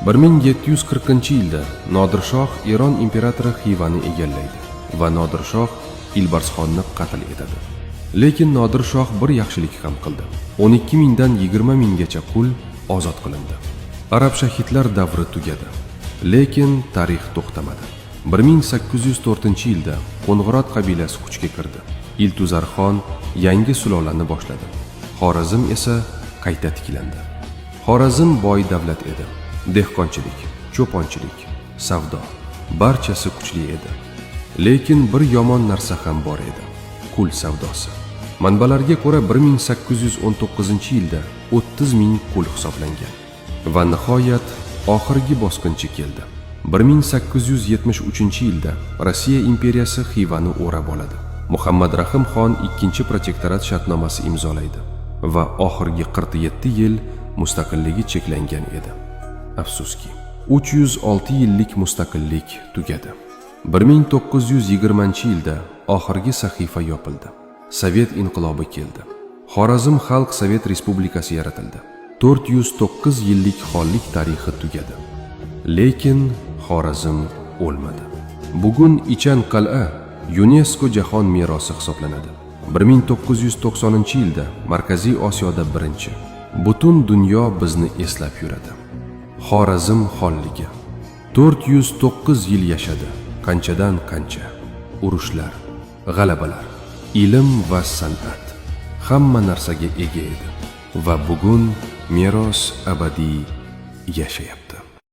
1740-yilda Nodir shoh Eron imperatori Xivani egallaydi va Nodir shoh Ilbarsxonni qatl etadi. Lekin Nodir shoh bir yaxshilik ham qildi. 12 mingdan 20 minggacha qul ozod qilindi. Arab shahidlar davri tugadi. Lekin tarix to'xtamadi. 1804-yilda Qo'ng'irot qabilasi kuchga kirdi. Iltuzarxon yangi sulolani boshladi. Xorazm esa qayta tiklandi. Xorazm boy davlat edi. Dehqonchilik, cho'ponchilik, savdo barchasi kuchli edi. Lekin bir yomon narsa ham bor edi. Qul savdosi. Manbalarga ko'ra 1819-yilda 30 ming qul hisoblangan. Va nihoyat oxirgi bosqinchi keldi. 1873-yilda Rossiya imperiyasi Xivani o'rab oladi. Muhammad Rahim xon 2-protektorat shartnomasi imzolaydi va oxirgi 47 yil mustaqilligi cheklangan edi. Afsuski, 306 yillik mustaqillik tugadi. 1920-yilda oxirgi sahifa yopildi. Sovet inqilobi keldi. Xorazm Xalq Sovet Respublikasi yaratildi. 409 yillik xonlik tarixi tugadi. Lekin Xorazm o'lmadi. Bugun Ichan qal'a UNESCO jahon merosi hisoblanadi. 1990-yilda Markaziy Osiyoda birinchi. Butun dunyo bizni eslab yuradi. Xorazm xonligi 409 yil yashadi. Qanchadan qancha urushlar, g'alabalar, ilm va san'at hamma narsaga ega edi va bugun meros abadiy yashayapti.